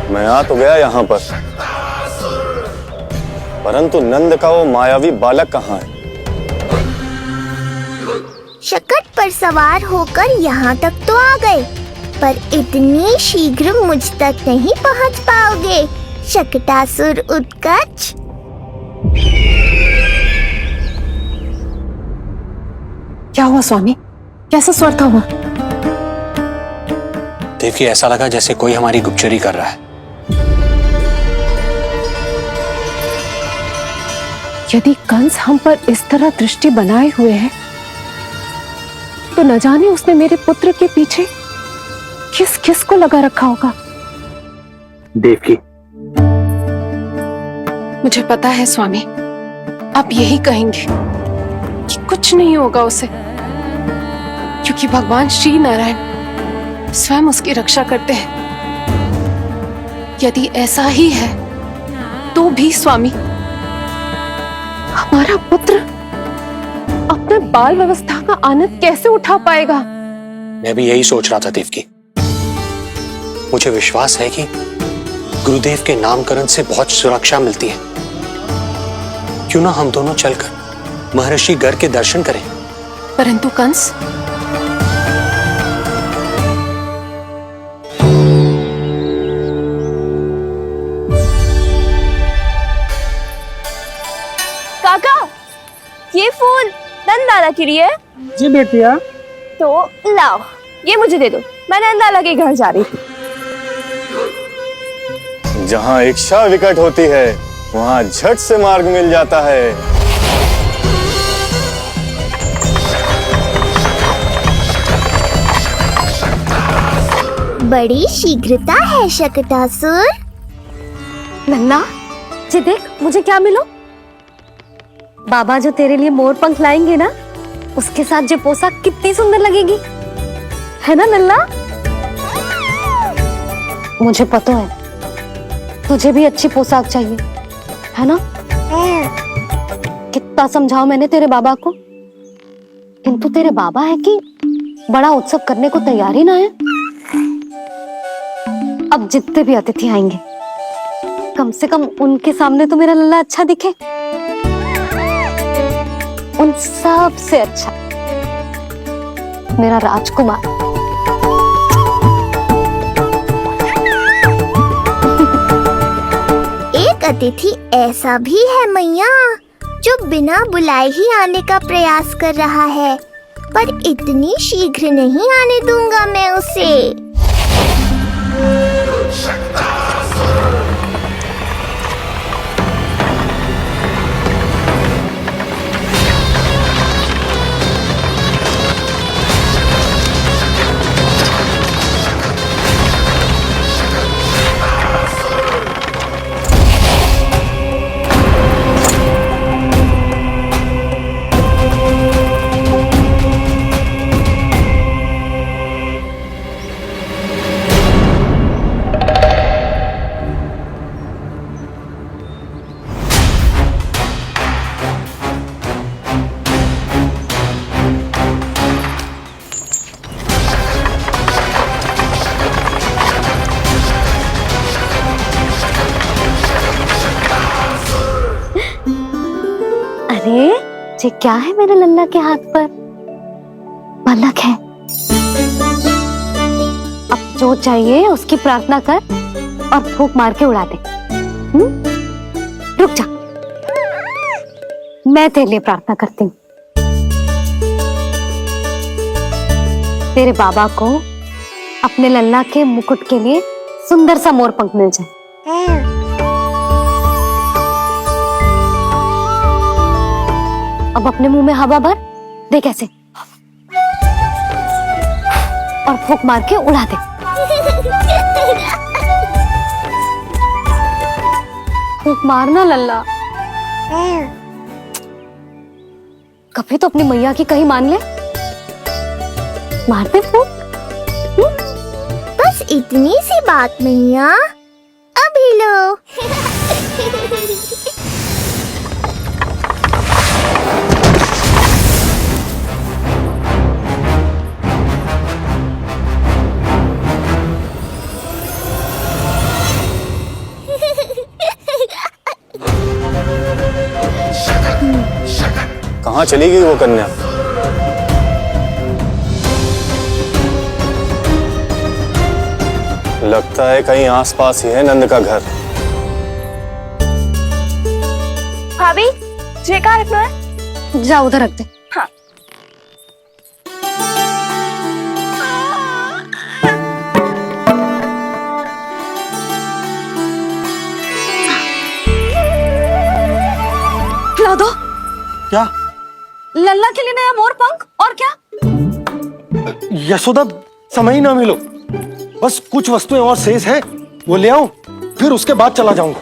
मैं आ तो गया यहाँ पर, परंतु नंद का वो मायावी बालक कहाँ है? शकट पर सवार होकर यहाँ तक तो आ गए, पर इतनी शीघ्र मुझ तक नहीं पहुँच पाओगे शकटासुर उत्कच। क्या हुआ स्वामी? कैसा स्वर था वो? देवकी, ऐसा लगा जैसे कोई हमारी गुप्तचोरी कर रहा है। यदि कंस हम पर इस तरह दृष्टि बनाए हुए है, तो न जाने उसने मेरे पुत्र के पीछे किस किस को लगा रखा होगा। देवकी, मुझे पता है स्वामी, आप यही कहेंगे कि कुछ नहीं होगा उसे, क्योंकि भगवान श्री नारायण स्वयं उसकी रक्षा करते हैं। यदि ऐसा ही है तो भी स्वामी, हमारा पुत्र अपने बाल व्यवस्था का आनंद कैसे उठा पाएगा? मैं भी यही सोच रहा था देवकी। मुझे विश्वास है कि गुरुदेव के नामकरण से बहुत सुरक्षा मिलती है। क्यों ना हम दोनों चलकर महर्षि गर्ग के दर्शन करें? परंतु कंस, काका, ये फूल नंदाला के लिए है। जी बेटिया। तो लाओ, ये मुझे दे दो, मैं नंदाला के घर जा रही थी। जहाँ इच्छा विकट होती है, वहाँ झट से मार्ग मिल जाता है। बड़ी शीघ्रता है शकटासुर। नन्ना, जी देख मुझे क्या मिलो। बाबा जो तेरे लिए मोर पंख लाएंगे ना, उसके साथ जो पोशाक कितनी सुंदर लगेगी, है ना नन्ना? मुझे पता है तुझे भी अच्छी पोशाक चाहिए, है ना? कितना समझाओ मैंने तेरे बाबा को, किंतु तेरे बाबा है कि बड़ा उत्सव करने को तैयार ही ना है। अब जितने भी अतिथि आएंगे, कम से कम उनके सामने तो मेरा लल्ला अच्छा दिखे। उन सब से अच्छा मेरा राजकुमार। एक अतिथि ऐसा भी है मैया, जो बिना बुलाए ही आने का प्रयास कर रहा है, पर इतनी शीघ्र नहीं आने दूंगा मैं उसे। अरे ये क्या है मेरे लल्ला के हाथ पर? पलक है। अब जो चाहिए उसकी प्रार्थना कर और फूंक मार के उड़ा दे। रुक जा, मैं तेरे लिए प्रार्थना करती हूँ। तेरे बाबा को अपने लल्ला के मुकुट के लिए सुंदर सा मोर पंख मिल जाए। अब अपने मुंह में हवा भर दे, कैसे, और फूंक मार के उड़ा दे। फूंक मारना लल्ला, कभी तो अपनी मैया की कहीं मान ले। मारते फूंक। बस इतनी सी बात मैया, अभी लो। कहाँ चली गई वो कन्या? लगता है कहीं आसपास ही है नंद का घर। भाभी ये कहाँ रखना है? जा उधर रख दे। हाँ। खिला दो। क्या? लल्ला के लिए नया मोर पंख और क्या? यशोदा, समय ही ना मिलो, बस कुछ वस्तुएं और शेष है, वो ले आऊं, फिर उसके बाद चला जाऊंगा।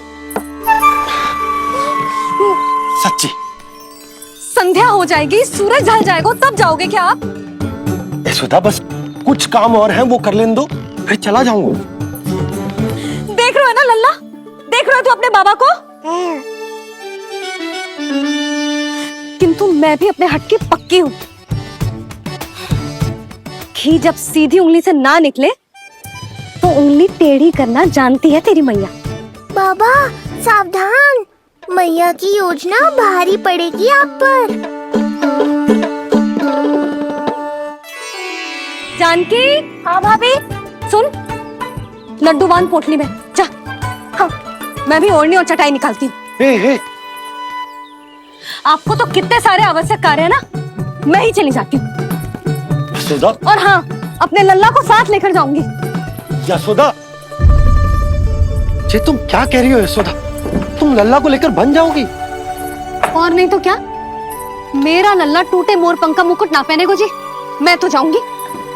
सच्ची। संध्या हो जाएगी, सूरज ढल जाएगा, तब जाओगे क्या आप? यशोदा, बस कुछ काम और है, वो कर लेने दो, फिर चला जाऊंगा। देख रहे हो ना लल्ला, देख रहे हो तू अपने बाबा को? किंतु मैं भी अपने हट की पक्की हूं। घी जब सीधी उंगली से ना निकले तो उंगली टेढ़ी करना जानती है तेरी मैया। बाबा सावधान, मैया की योजना भारी पड़ेगी आप पर। जानकी। हाँ भाभी। सुन, लड्डू बांध पोटली में, जा। हाँ, मैं भी ओढ़नी और चटाई निकालती हूँ। हे। आपको तो कितने सारे आवश्यक कार्य है ना, मैं ही चली जाती हूँ। यशोदा। और हाँ, अपने लल्ला को साथ लेकर जाऊंगी। यशोदा, ये तुम क्या कह रही हो यशोदा? तुम लल्ला को लेकर बन जाओगी? और नहीं तो क्या, मेरा लल्ला टूटे मोर पंख का मुकुट ना पहने को जी, मैं तो जाऊंगी।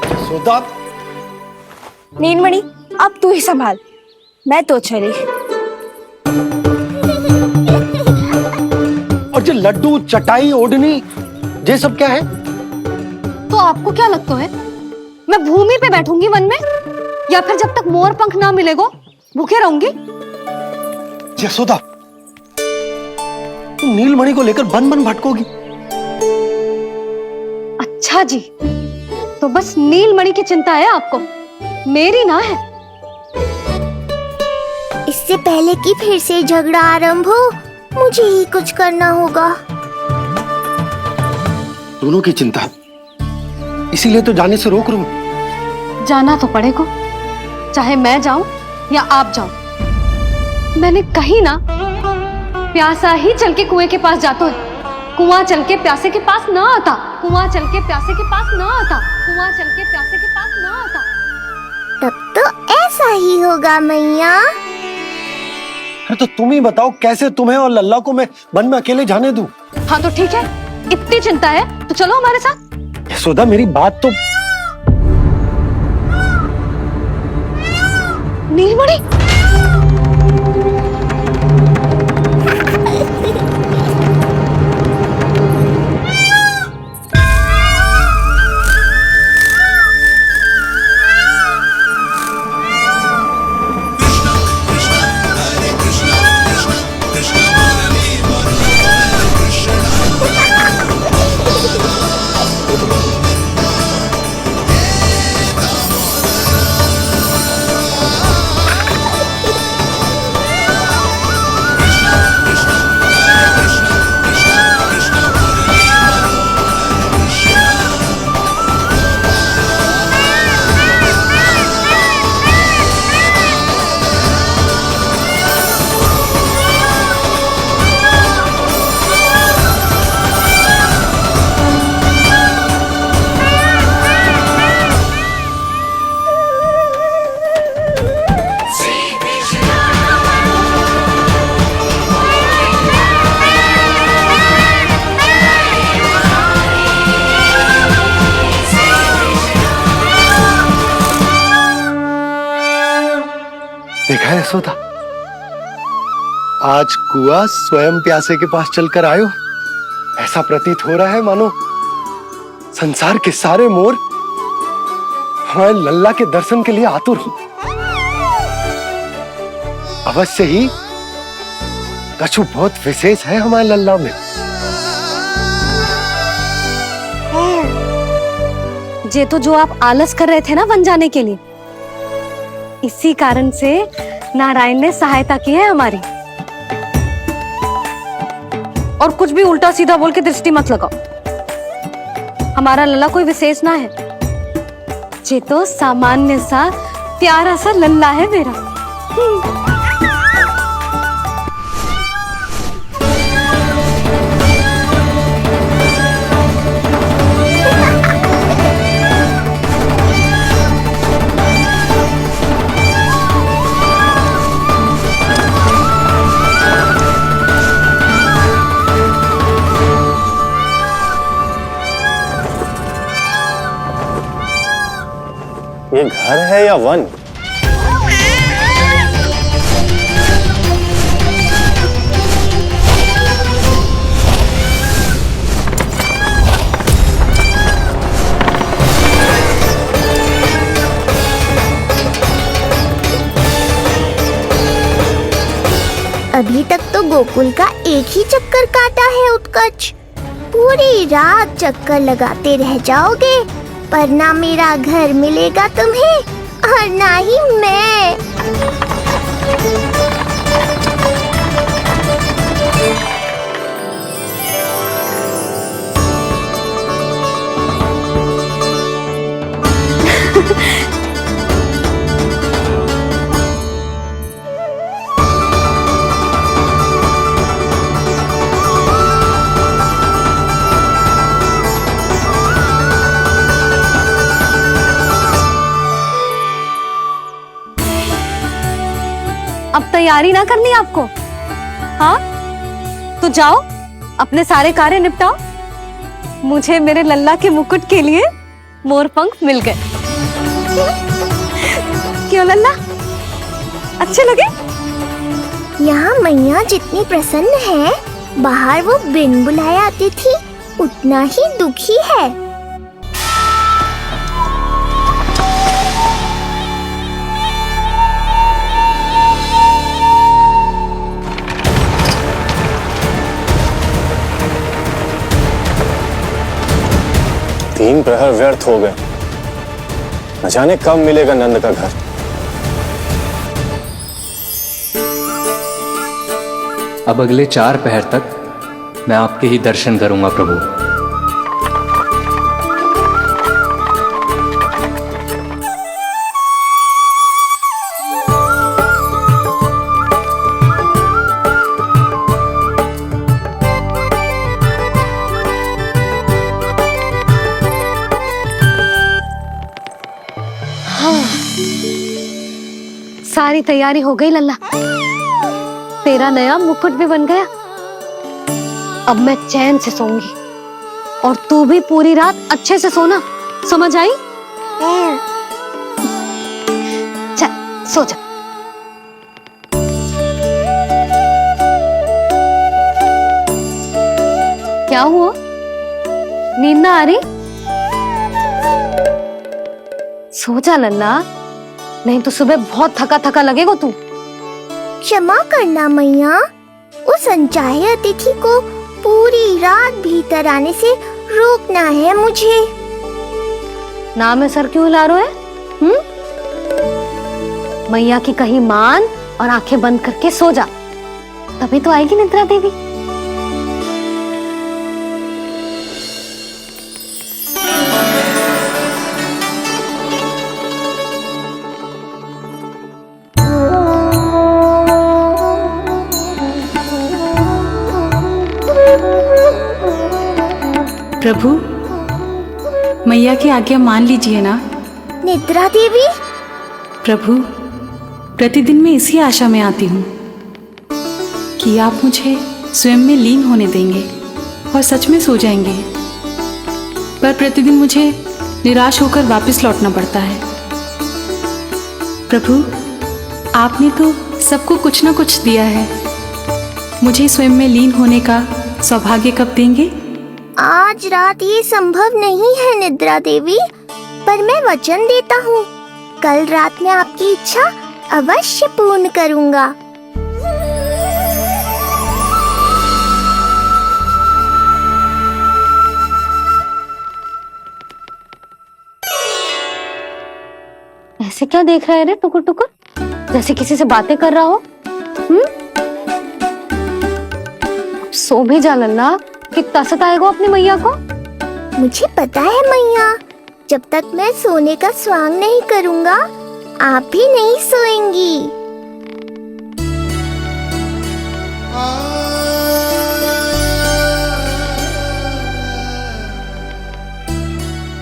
यशोदा। नीलमणि अब तू ही संभाल, मैं तो चली। और ये लड्डू, चटाई, ओढ़नी, ये सब क्या है? तो आपको क्या लगता है, मैं भूमि पे बैठूंगी वन में, या फिर जब तक मोर पंख ना मिलेगो भूखे रहूंगी? यशोदा, तुम नीलमणि को लेकर बन बन भटकोगी। अच्छा जी, तो बस नीलमणि की चिंता है आपको, मेरी ना है। इससे पहले कि फिर से झगड़ा आरंभ हो, मुझे ही कुछ करना होगा। दोनों की चिंता, इसीलिए तो जाने से रोक रहा हूं। जाना तो पड़ेगा, चाहे मैं जाऊं या आप जाओ। मैंने कहीं ना प्यासा ही चल के कुएं के पास जाता है, कुआं चल के प्यासे के पास ना आता, कुआं चल के प्यासे के पास ना आता, कुआं चल के प्यासे के पास ना आता। तब तो ऐसा ही होगा मैया। अरे तो तुम ही बताओ, कैसे तुम्हें और लल्ला को मैं वन में अकेले जाने दूं? हाँ तो ठीक है, इतनी चिंता है तो चलो हमारे साथ। यशोदा, मेरी बात तो। नीलमणि, देखा है यशोदा, आज कुआं स्वयं प्यासे के पास चलकर आयो। ऐसा प्रतीत हो रहा है मानो संसार के सारे मोर हमारे लल्ला के दर्शन के लिए आतुर हो। अवश्य ही कछु बहुत विशेष है हमारे लल्ला में। जे तो जो आप आलस कर रहे थे ना वन जाने के लिए, इसी कारण से नारायण ने सहायता की है हमारी। और कुछ भी उल्टा सीधा बोल के दृष्टि मत लगाओ। हमारा लल्ला कोई विशेष ना है, ये तो सामान्य सा प्यारा सा लल्ला है मेरा। ये घर है या वन? अभी तक तो गोकुल का एक ही चक्कर काटा है उत्कर्ष। पूरी रात चक्कर लगाते रह जाओगे, पर ना मेरा घर मिलेगा तुम्हें और ना ही मैं। अब तैयारी ना करनी आपको? हाँ, तो जाओ अपने सारे कार्य निपटाओ। मुझे मेरे लल्ला के मुकुट के लिए मोर पंख मिल गए। क्यों लल्ला, अच्छे लगे? यहाँ मैया जितनी प्रसन्न है, बाहर वो बिन बुलाए आती थी उतना ही दुखी है। तीन प्रहर व्यर्थ हो गए, न जाने कब मिलेगा नंद का घर। अब अगले 4 पहर तक मैं आपके ही दर्शन करूंगा प्रभु। सारी तैयारी हो गई लल्ला, तेरा नया मुकुट भी बन गया। अब मैं चैन से सोऊंगी और तू भी पूरी रात अच्छे से सोना, समझ आई? चल सो जा। क्या हुआ, नींद ना आ रही? सो जा लल्ला, नहीं तो सुबह बहुत थका थका लगेगा तू। क्षमा करना मैया, उस अनचाहे अतिथि को पूरी रात भीतर आने से रोकना है मुझे। नाम में सर क्यों हिला रहे है? मैया की कहीं मान और आंखें बंद करके सो जा, तभी तो आएगी निद्रा देवी। प्रभु, मैया की आज्ञा मान लीजिए ना। निद्रा देवी? प्रभु, प्रतिदिन मैं इसी आशा में आती हूँ कि आप मुझे स्वयं में लीन होने देंगे और सच में सो जाएंगे, पर प्रतिदिन मुझे निराश होकर वापस लौटना पड़ता है। प्रभु, आपने तो सबको कुछ ना कुछ दिया है, मुझे स्वयं में लीन होने का सौभाग्य कब देंगे? आज रात ये संभव नहीं है निद्रा देवी, पर मैं वचन देता हूँ कल रात में आपकी इच्छा अवश्य पूर्ण करूँगा। ऐसे क्या देख रहा है रे टुकुर टुकुर, जैसे किसी से बातें कर रहा हो? सो भी जा लल्ला, कितना सताएगा अपनी मैया को। मुझे पता है मैया, जब तक मैं सोने का स्वांग नहीं करूँगा आप भी नहीं सोएंगी।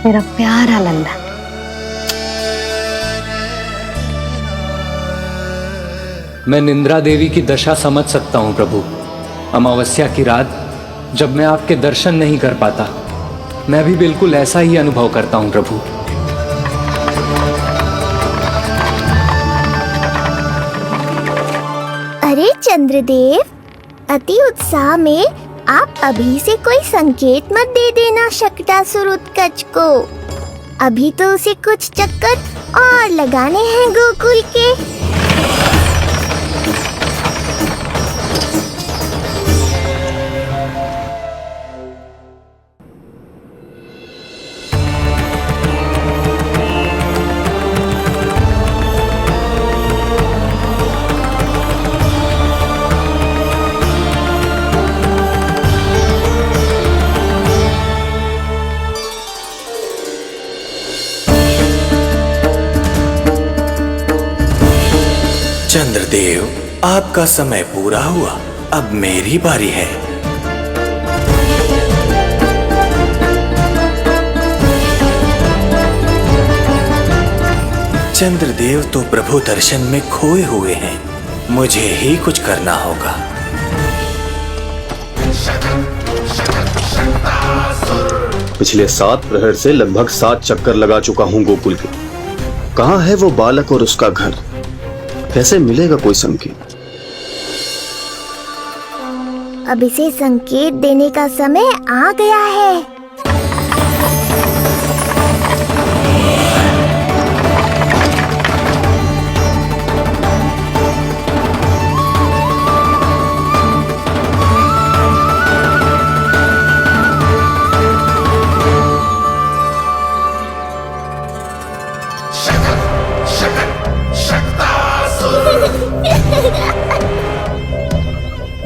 मेरा प्यारा लल्ला। मैं निंद्रा देवी की दशा समझ सकता हूँ प्रभु। अमावस्या की रात जब मैं आपके दर्शन नहीं कर पाता, मैं भी बिल्कुल ऐसा ही अनुभव करता हूँ प्रभु। अरे चंद्रदेव, अति उत्साह में आप अभी से कोई संकेत मत दे देना शकटासुर उत्कच को। अभी तो उसे कुछ चक्कर और लगाने हैं गोकुल के। चंद्रदेव, आपका समय पूरा हुआ, अब मेरी बारी है। चंद्रदेव तो प्रभु दर्शन में खोए हुए हैं, मुझे ही कुछ करना होगा। पिछले 7 प्रहर से लगभग 7 चक्कर लगा चुका हूँ गोकुल के। कहाँ है वो बालक और उसका घर? कैसे मिलेगा कोई संकेत? अब इसे संकेत देने का समय आ गया है।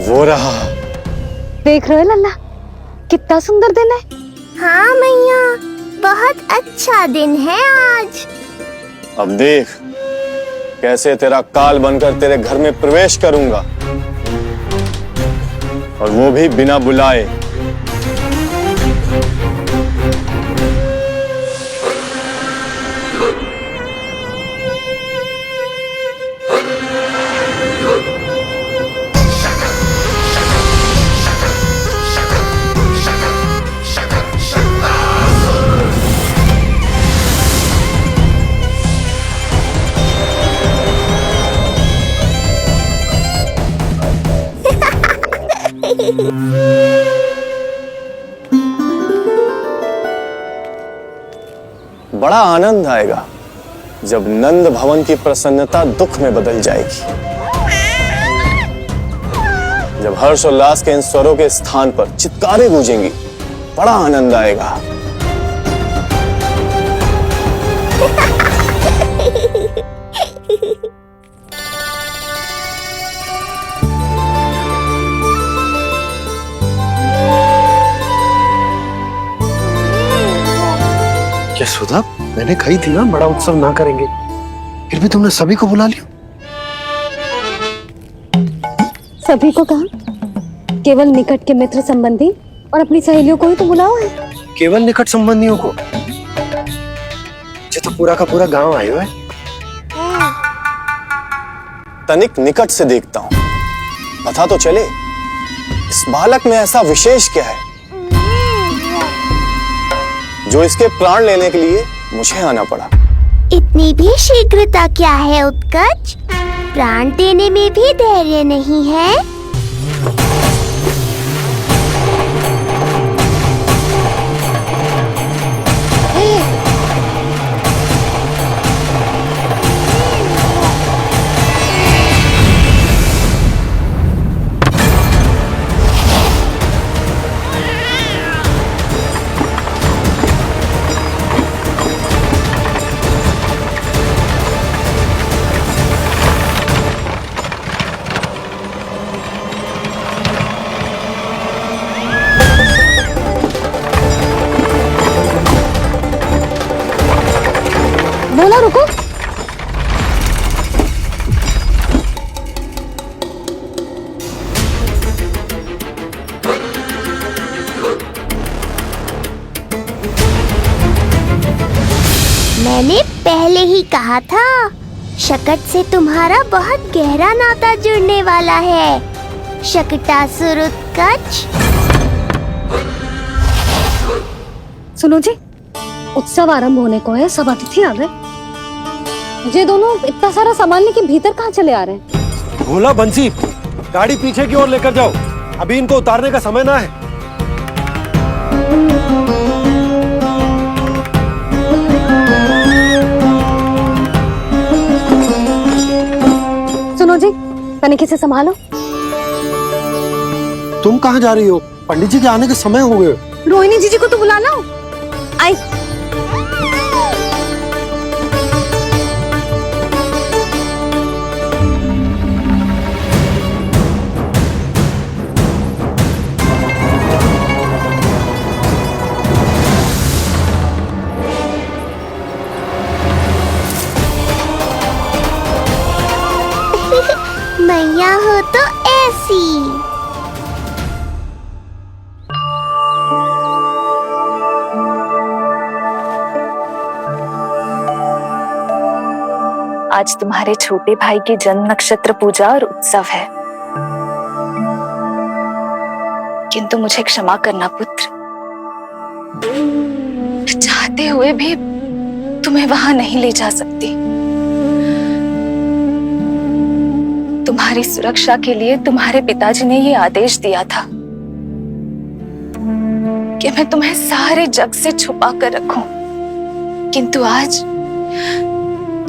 वो रहा। देख रहे हो लल्ला, कितना सुंदर दिन है। हाँ मैया, बहुत अच्छा दिन है आज। अब देख कैसे तेरा काल बनकर तेरे घर में प्रवेश करूंगा, और वो भी बिना बुलाए। बड़ा आनंद आएगा जब नंद भवन की प्रसन्नता दुख में बदल जाएगी, जब हर्षोल्लास के इन स्वरों के स्थान पर चित्कारें गूंजेंगी। बड़ा आनंद आएगा। यशोदा, मैंने कही थी ना बड़ा उत्सव ना करेंगे, फिर भी तुमने सभी को बुला लिया। सभी को कहा? केवल निकट के मित्र संबंधी और अपनी सहेलियों को ही तो बुलाओ है। केवल निकट संबंधियों को? ये तो पूरा का पूरा गांव आयो है। तनिक निकट से देखता हूं, पता तो चले इस बालक में ऐसा विशेष क्या है जो इसके प्राण लेने के लिए मुझे आना पड़ा। इतनी भी शीघ्रता क्या है उत्कच? प्राण देने में भी धैर्य नहीं है। बोला रुको। मैंने पहले ही कहा था, शकट से तुम्हारा बहुत गहरा नाता जुड़ने वाला है। शकटासुर उत्कच। सुनो जी, उत्सव आरंभ होने को है, सब अतिथि आ गए। ये दोनों इतना सारा सामान लेके भीतर कहाँ चले आ रहे हैं? भोला बंसी, गाड़ी पीछे की ओर लेकर जाओ, अभी इनको उतारने का समय ना है। सुनो जी, तनिक से संभालो। तुम कहाँ जा रही हो? पंडित जी के आने के समय हो गए। रोहिणी जीजी को तो बुला लो। आई। मैया हो तो ऐसी। आज तुम्हारे छोटे भाई की जन्म नक्षत्र पूजा और उत्सव है, किंतु मुझे क्षमा करना पुत्र, चाहते हुए भी तुम्हें वहां नहीं ले जा सकती। तुम्हारी सुरक्षा के लिए तुम्हारे पिताजी ने ये आदेश दिया था कि मैं तुम्हें सारे जग से छुपा कर रखूं, किंतु आज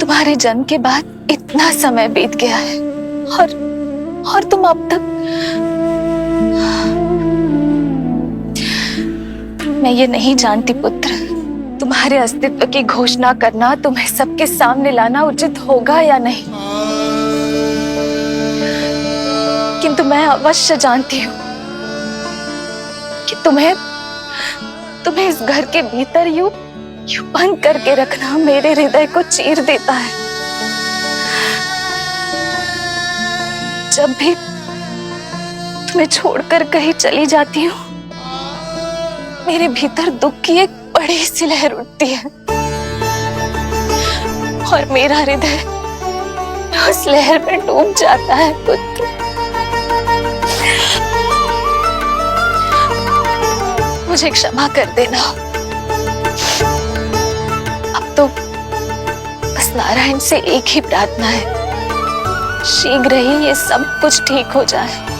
तुम्हारे जन्म के बाद इतना समय बीत गया है और तुम अब तक। मैं ये नहीं जानती पुत्र, तुम्हारे अस्तित्व की घोषणा करना, तुम्हें सबके सामने लाना उचित होगा या नहीं, किंतु मैं अवश्य जानती हूँ कि तुम्हें इस घर के भीतर यूं बंद करके रखना मेरे हृदय को चीर देता है। जब भी तुम्हें छोड़कर कहीं चली जाती हूँ, मेरे भीतर दुख की एक बड़ी सी लहर उठती है और मेरा हृदय उस लहर में डूब जाता है पुत्र। मुझे क्षमा कर देना। अब तो बस नारायण से एक ही प्रार्थना है, शीघ्र ही ये सब कुछ ठीक हो जाए।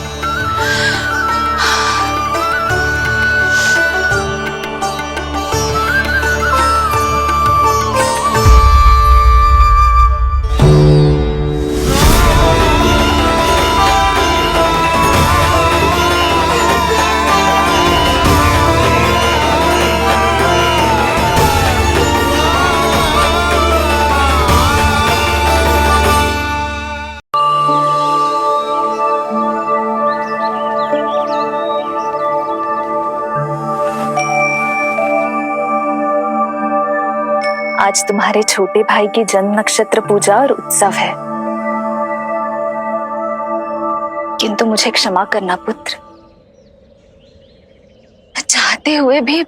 आज तुम्हारे छोटे भाई की जन्म नक्षत्र पूजा और उत्सव है, किंतु मुझे क्षमा करना पुत्र, चाहते हुए भी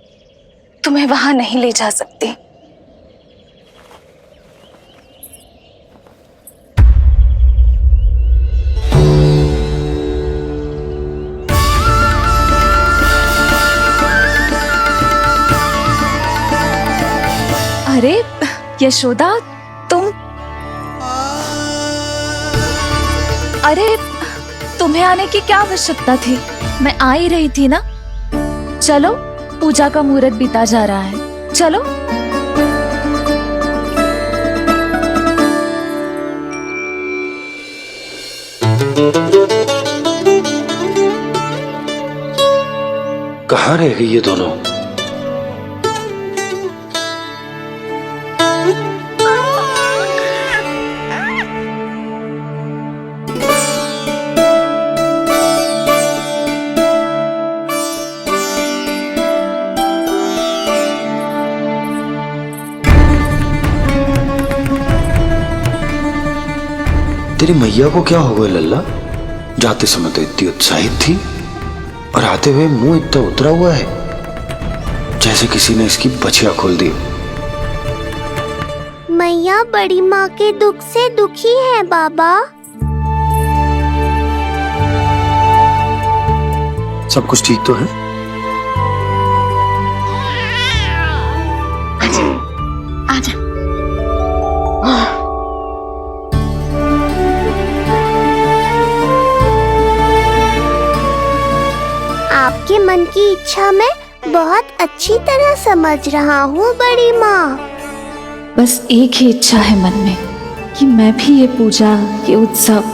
तुम्हें वहां नहीं ले जा सकती। अरे यशोदा, तुम, अरे तुम्हें आने की क्या आवश्यकता थी? मैं आ ही रही थी ना। चलो, पूजा का मुहूर्त बीता जा रहा है, चलो। कहाँ रह गई ये दोनों? तेरी मैया को क्या हो गया लल्ला? जाते समय तो इतनी उत्साहित थी और आते हुए मुंह इतना उतरा हुआ है जैसे किसी ने इसकी बछिया खोल दी। मैया बड़ी माँ के दुख से दुखी है बाबा। सब कुछ ठीक तो है? आजा। आपके मन की इच्छा मैं बहुत अच्छी तरह समझ रहा हूँ बड़ी माँ। बस एक ही इच्छा है मन में कि मैं भी ये पूजा, ये उत्सव,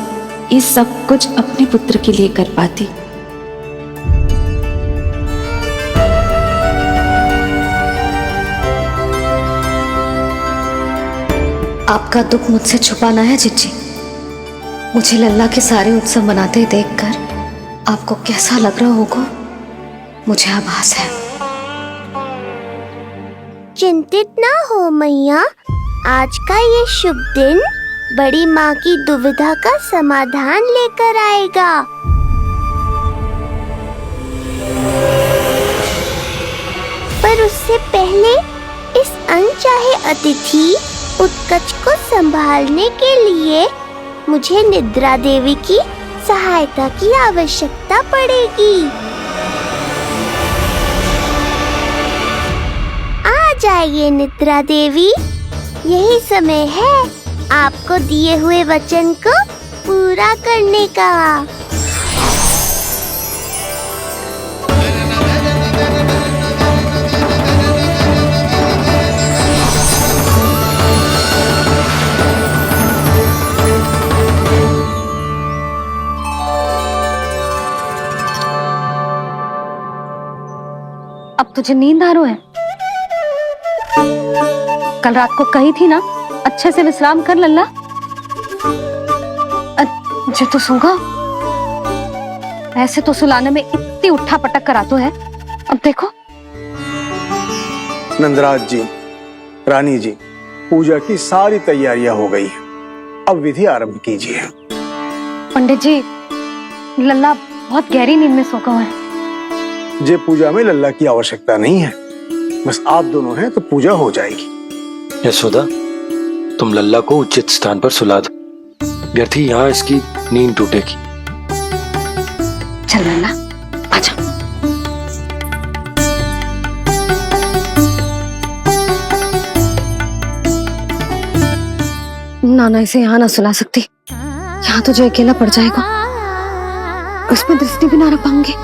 ये सब कुछ अपने पुत्र के लिए कर पाती। आपका दुख मुझसे छुपाना है जिज्जी। मुझे लल्ला के सारे उत्सव मनाते देखकर आपको कैसा लग रहा होगा मुझे आभास है। चिंतित ना हो मैया, आज का ये शुभ दिन बड़ी माँ की दुविधा का समाधान लेकर आएगा। पर उससे पहले इस अनचाहे अतिथि उत्कच को संभालने के लिए मुझे निद्रा देवी की सहायता की आवश्यकता पड़ेगी। आ जाइए निद्रा देवी, यही समय है आपको दिए हुए वचन को पूरा करने का। अब तुझे नींद आ रहा है? कल रात को कही थी ना अच्छे से विश्राम कर लल्ला। जो तो सोगा, ऐसे तो सुलाने में इतनी उठा पटक करा तो है। अब देखो। नंदराज जी, रानी जी, पूजा की सारी तैयारियां हो गई हैं। अब विधि आरंभ कीजिए। पंडित जी, लल्ला बहुत गहरी नींद में सोगा हुआ है। जे पूजा में लल्ला की आवश्यकता नहीं है, बस आप दोनों हैं तो पूजा हो जाएगी। यशोदा, तुम लल्ला को उचित स्थान पर सुला दो, व्यर्थ ही यहाँ इसकी नींद टूटेगी। चल लल्ला, आजा। नाना इसे यहाँ ना सुला सकती, यहाँ तो जो अकेला पड़ जाएगा, उसमें दृष्टि भी ना रख पाऊंगी।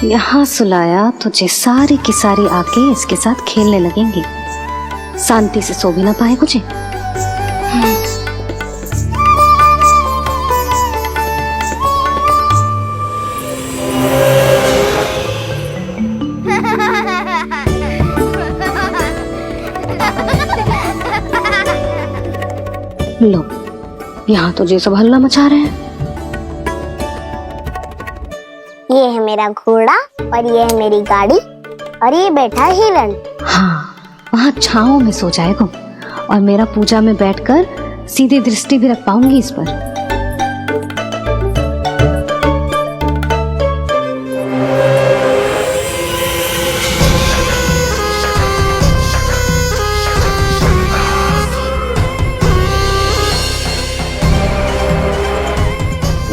यहाँ सुलाया तो जे सारी की सारी आके इसके साथ खेलने लगेंगी, शांति से सो भी ना पाए मुझे। लो, यहाँ तो जे सब हल्ला मचा रहे हैं। ये है मेरा घोड़ा और ये है मेरी गाड़ी और ये बैठा हिरण। हाँ, वहाँ छांव में सो जाएगा और मेरा पूजा में बैठकर सीधी दृष्टि भी रख पाऊंगी इस पर।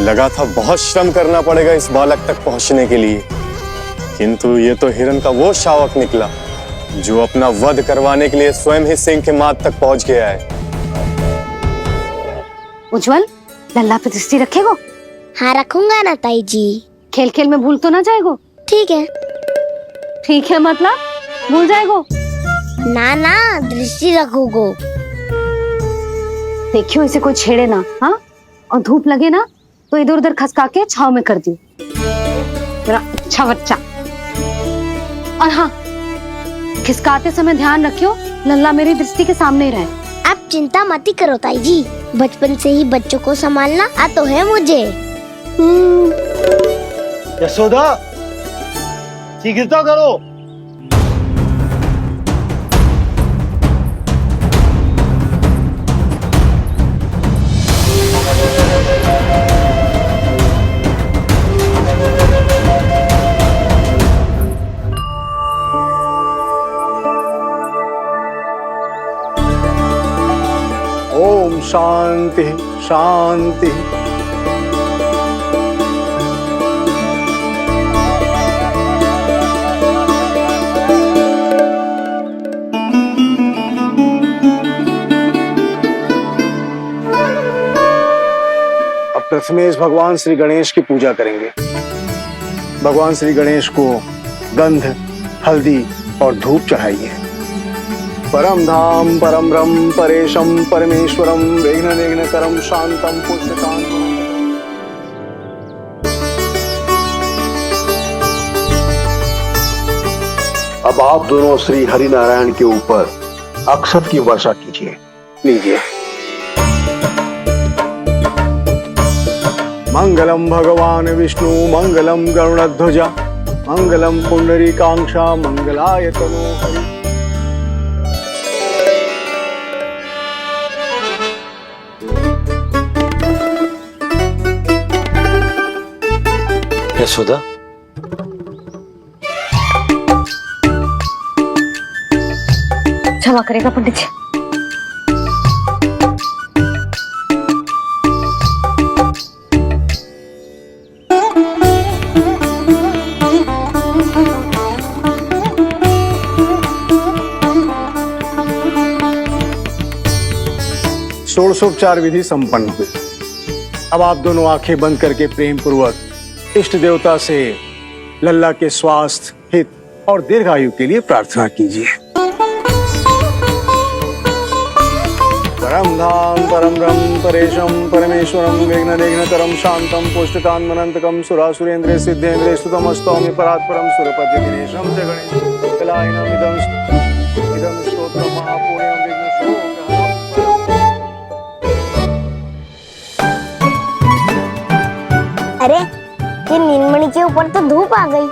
लगा था बहुत श्रम करना पड़ेगा इस बालक तक पहुंचने के लिए, किंतु ये तो हिरण का वो शावक निकला जो अपना वध करवाने के लिए स्वयं ही सिंह के माथ तक पहुंच गया है। उज्जवल, लल्ला पे दृष्टि रखेगो? हाँ रखूंगा ना ताई जी। खेल खेल में भूल तो ना जाएगो? ठीक है। ठीक है मतलब भूल जाएगो? ना ना, दृष्टि रखोगो। देखियो इसे कोई छेड़े ना, हाँ? और धूप लगे ना तो इधर उधर खसका के छाव में कर दी। अच्छा बच्चा। और हाँ, खिसकाते समय ध्यान रखियो लल्ला मेरी दृष्टि के सामने ही रहे। आप चिंता मत ही करो ताई जी, बचपन से ही बच्चों को संभालना आता है मुझे। यशोदा, शीघ्र तो करो। ओम शांति शांति। अब प्रथमेश भगवान श्री गणेश की पूजा करेंगे। भगवान श्री गणेश को गंध, हल्दी और धूप चढ़ाइए। परम धाम परम ब्रह्म परेशम परमेश्वरम विघ्न निघ्नकरम शांतम पुष्टकांतम। अब आप दोनों श्री हरि नारायण के ऊपर अक्षत की वर्षा कीजिए। लीजिए। मंगलम भगवान विष्णु मंगलम गरुड़ध्वजा मंगलम पुंडरीकांक्षा मंगलाय तनो हरि। यशोदा, क्षमा करेगा पंडित जी। षोडशोपचार विधि संपन्न हुई। अब आप दोनों आंखें बंद करके प्रेम पूर्वक इष्ट देवता से लल्ला के स्वास्थ्य, हित और दीर्घायु के लिए प्रार्थना कीजिए। परम धाम परम ब्रह्म परेशम परमेश्वरम विघ्न निघ्नकरम शांतम पुष्टकान्मनंतकम सुरासुरेंद्र सिद्धेंद्र स्तुतमस्तौमि परात्परम सुरपति दिनेशम च गणेश कलायनम इदं स्तोत्रम महापुण्यम विघ्नशोकहरम। अरे ये नीलमणि के ऊपर तो धूप आ गई।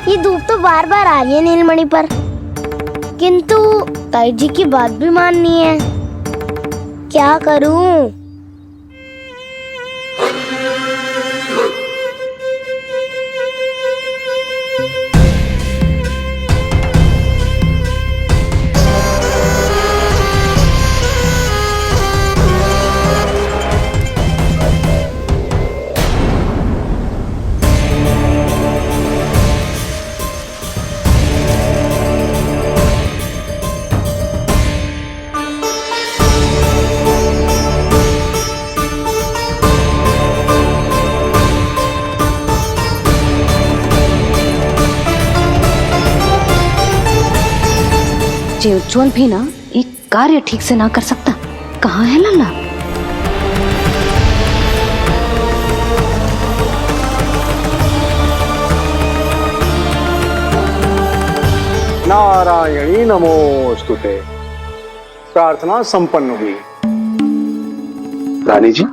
ये धूप तो बार बार आ रही है नीलमणि पर, किंतु ताई जी की बात भी माननी है। क्या करूं? जे उज्जवल भी ना एक कार्य ठीक से ना कर सकता। कहाँ है लल्ला? नारायणी नमोस्तुते। प्रार्थना संपन्न हुई। रानी जी,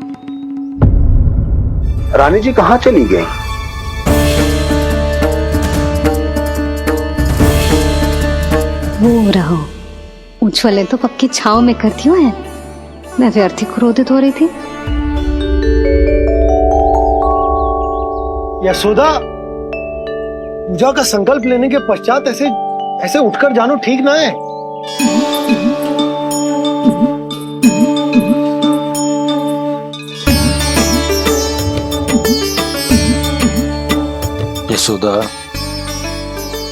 रानी जी कहाँ चली गई? वो रहो, उज्जवल तो पक्की छाव में करती हुए है। मैं व्यर्थ ही क्रोधित हो रही थी। यशोदा, पूजा का संकल्प लेने के पश्चात ऐसे ऐसे उठकर जानो ठीक ना है। यशोदा,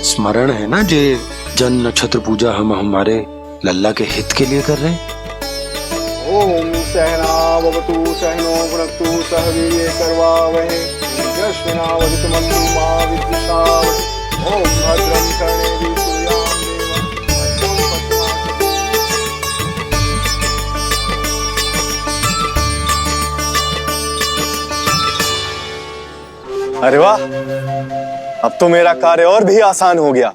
स्मरण है ना जे जन नक्षत्र पूजा हम हमारे लल्ला के हित के लिए कर रहे हैं। ओम सहनावतु सहनो भुनक्तु सह वीर्ये करवावहै तेजस्विनावधीतमस्तु मा विद्विषावहै। ओम भद्रं कर्णेभिः सूर्यां देवं। अरे वाह, अब तो मेरा कार्य और भी आसान हो गया।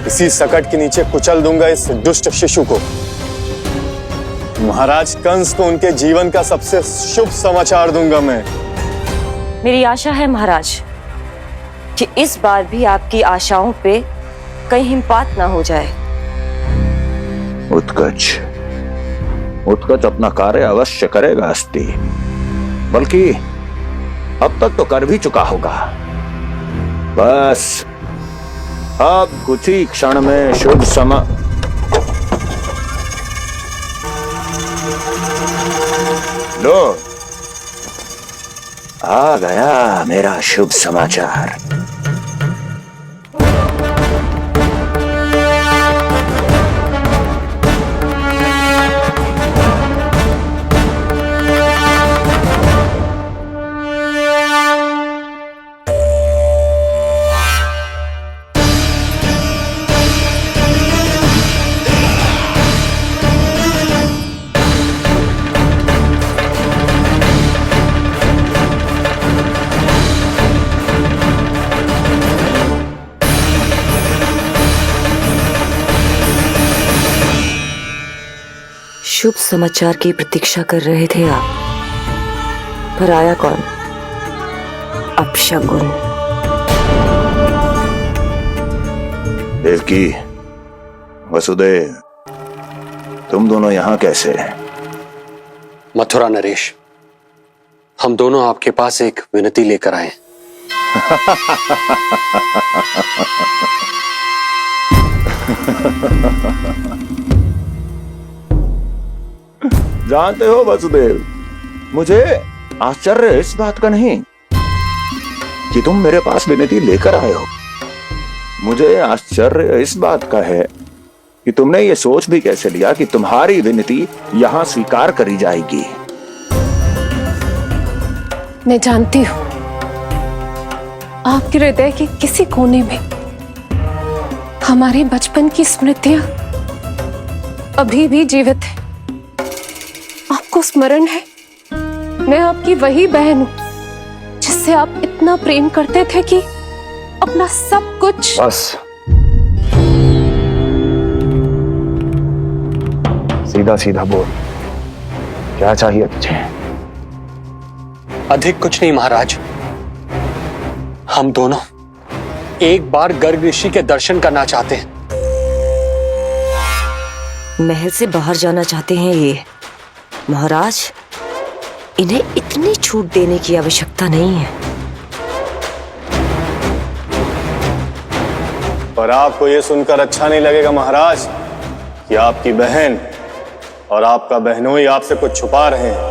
इसी सकट के नीचे कुचल दूंगा इस दुष्ट शिशु को। महाराज कंस को उनके जीवन का सबसे शुभ समाचार दूंगा मैं। मेरी आशा है महाराज कि इस बार भी आपकी आशाओं पे कहीं हिमपात ना हो जाए। उत्कच अपना कार्य अवश्य करेगा अस्ति, बल्कि अब तक तो कर भी चुका होगा। बस अब कुछ ही क्षण में शुभ समय। लो, आ गया मेरा शुभ समाचार। शुभ समाचार की प्रतीक्षा कर रहे थे आप, पर आया कौन? अपशगुन। देवकी, वसुदेव, तुम दोनों यहाँ कैसे? मथुरा नरेश, हम दोनों आपके पास एक विनती लेकर आए। जानते हो वसुदेव, मुझे आश्चर्य इस बात का नहीं कि तुम मेरे पास विनती लेकर आए हो। मुझे आश्चर्य इस बात का है कि तुमने ये सोच भी कैसे लिया कि तुम्हारी विनती यहां स्वीकार करी जाएगी। मैं जानती हूं आपके हृदय के किसी कोने में हमारे बचपन की स्मृतियां अभी भी जीवित है। आपको स्मरण है, मैं आपकी वही बहन हूं जिससे आप इतना प्रेम करते थे कि अपना सब कुछ। बस, सीधा सीधा बोल, क्या चाहिए तुझे? अधिक कुछ नहीं महाराज, हम दोनों एक बार गर्ग ऋषि के दर्शन करना चाहते हैं। महल से बाहर जाना चाहते हैं ये महाराज? इन्हें इतनी छूट देने की आवश्यकता नहीं है। पर आपको यह सुनकर अच्छा नहीं लगेगा महाराज कि आपकी बहन और आपका बहनोई आपसे कुछ छुपा रहे हैं।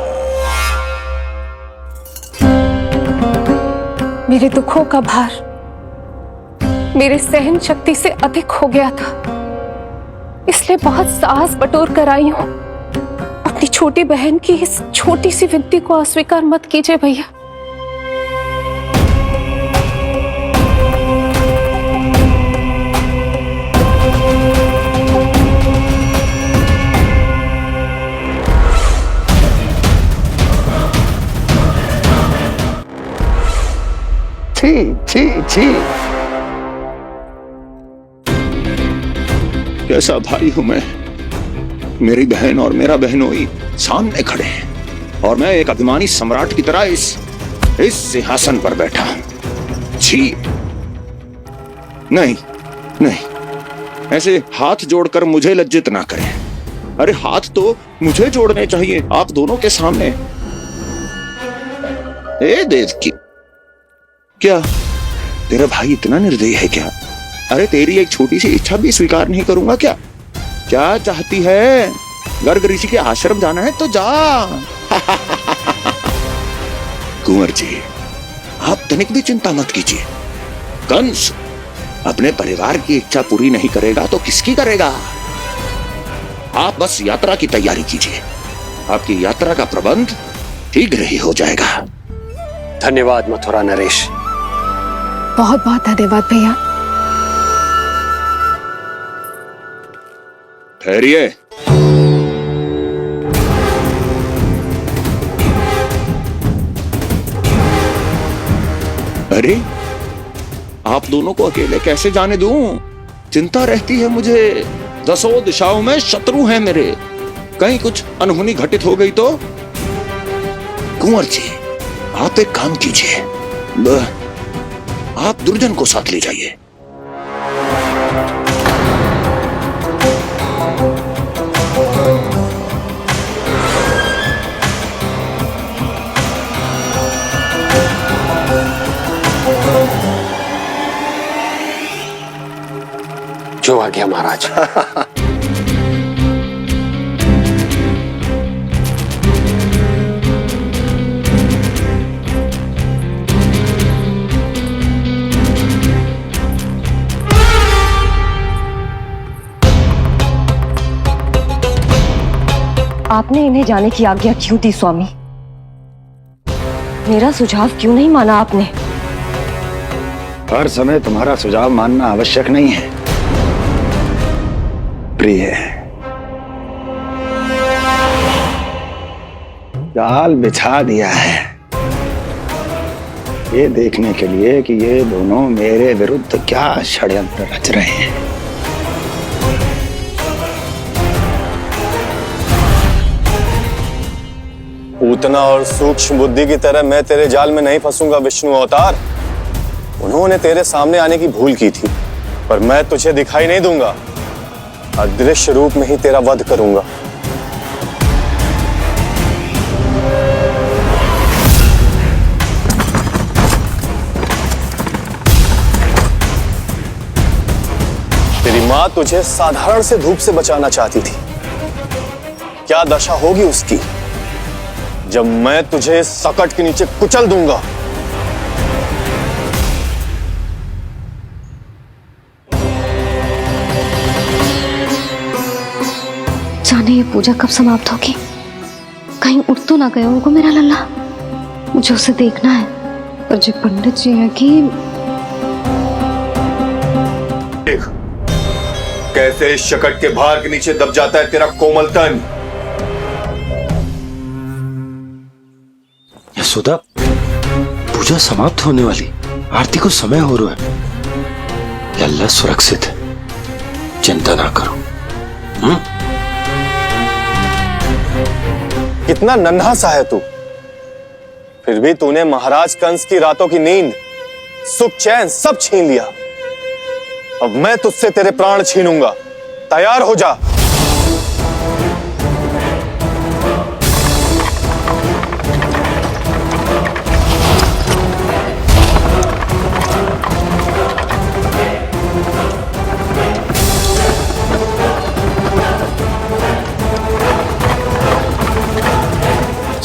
मेरे दुखों का भार मेरे सहन शक्ति से अधिक हो गया था, इसलिए बहुत साहस बटोर कर आई हूं। अपनी छोटी बहन की इस छोटी सी विनती को अस्वीकार मत कीजिए भैया। छी छी छी, कैसा भाई हूं मैं। मेरी बहन और मेरा बहनोई सामने खड़े हैं और मैं एक अभिमानी सम्राट की तरह इस सिंहासन पर बैठा हूं। छी, नहीं नहीं, ऐसे हाथ जोड़कर मुझे लज्जित ना करें। अरे हाथ तो मुझे जोड़ने चाहिए आप दोनों के सामने। ए देवकी, क्या तेरा भाई इतना निर्दयी है क्या? अरे तेरी एक छोटी सी इच्छा भी स्वीकार नहीं करूंगा क्या? क्या चाहती है? गर्ग ऋषि के आश्रम जाना है तो जा। कुंवर जी, आप तनिक भी चिंता मत कीजिए। कंस अपने परिवार की इच्छा पूरी नहीं करेगा तो किसकी करेगा? आप बस यात्रा की तैयारी कीजिए। आपकी यात्रा का प्रबंध शीघ्र ही हो जाएगा। धन्यवाद मथुरा नरेश। बहुत बहुत धन्यवाद भैया। ठहरिए। अरे आप दोनों को अकेले कैसे जाने दूं? चिंता रहती है मुझे। 10 दिशाओं में शत्रु हैं मेरे। कहीं कुछ अनहोनी घटित हो गई तो? कुंवर जी, आप एक काम कीजिए, आप दुर्जन को साथ ले जाइए। जो आ गया महाराज। आपने इन्हें जाने की आज्ञा क्यों दी स्वामी? मेरा सुझाव क्यों नहीं माना आपने? हर समय तुम्हारा सुझाव मानना आवश्यक नहीं है प्रिय। जाल बिछा दिया है ये देखने के लिए कि ये दोनों मेरे विरुद्ध क्या षड्यंत्र रच रहे हैं। पूतना और सूक्ष्म बुद्धि की तरह मैं तेरे जाल में नहीं फंसूंगा विष्णु अवतार। उन्होंने तेरे सामने आने की भूल की थी, पर मैं तुझे दिखाई नहीं दूंगा। अदृश्य रूप में ही तेरा वध करूंगा। तेरी मां तुझे साधारण से धूप से बचाना चाहती थी। क्या दशा होगी उसकी जब मैं तुझे सकट के नीचे कुचल दूंगा। जाने ये पूजा कब समाप्त होगी? कहीं उठ तो ना गया होगा मेरा लल्ला। मुझे उसे देखना है। पर जो पंडित जी है कि कैसे इस शकट के भार के नीचे दब जाता है तेरा कोमल तन। यशोदा, पूजा समाप्त होने वाली, आरती को समय हो रहा है। अल्लाह सुरक्षित है, चिंता ना करो। कितना नन्हा सा है तू, फिर भी तूने महाराज कंस की रातों की नींद, सुख चैन सब छीन लिया। अब मैं तुझसे तेरे प्राण छीनूंगा। तैयार हो जा।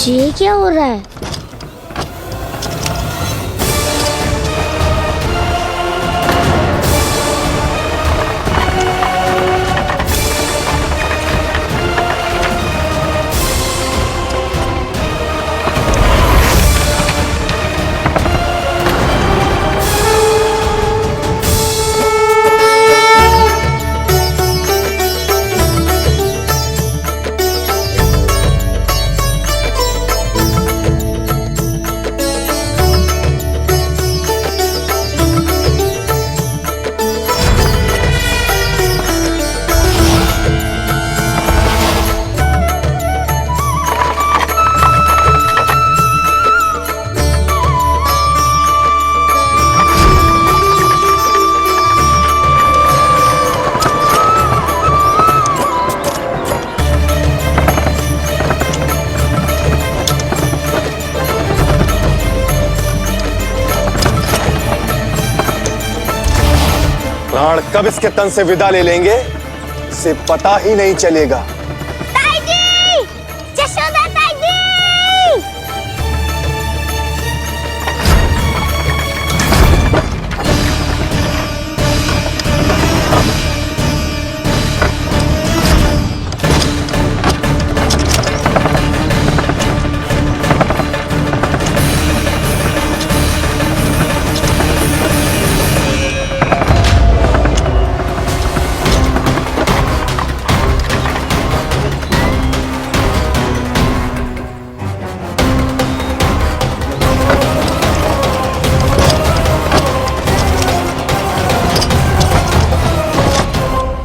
ये क्या हो रहा है? प्राण कब इसके तन से विदा ले लेंगे इसे पता ही नहीं चलेगा। ताई जी! जशोदा ताई जी!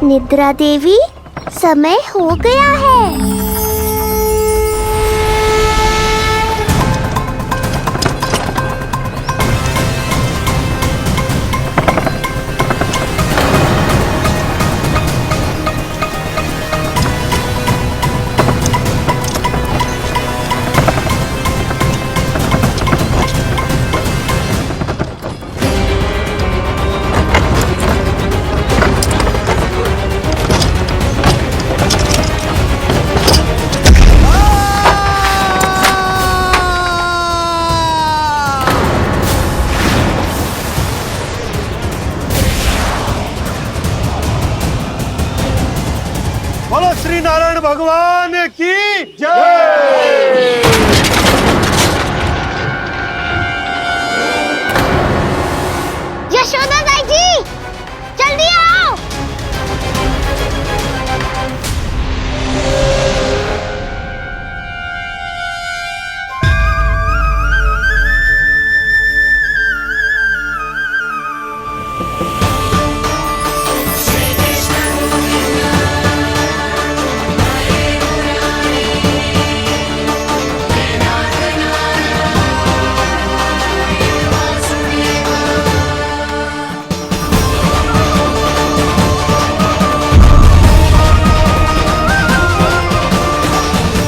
निद्रा देवी, समय हो गया है। बोलो श्री नारायण भगवान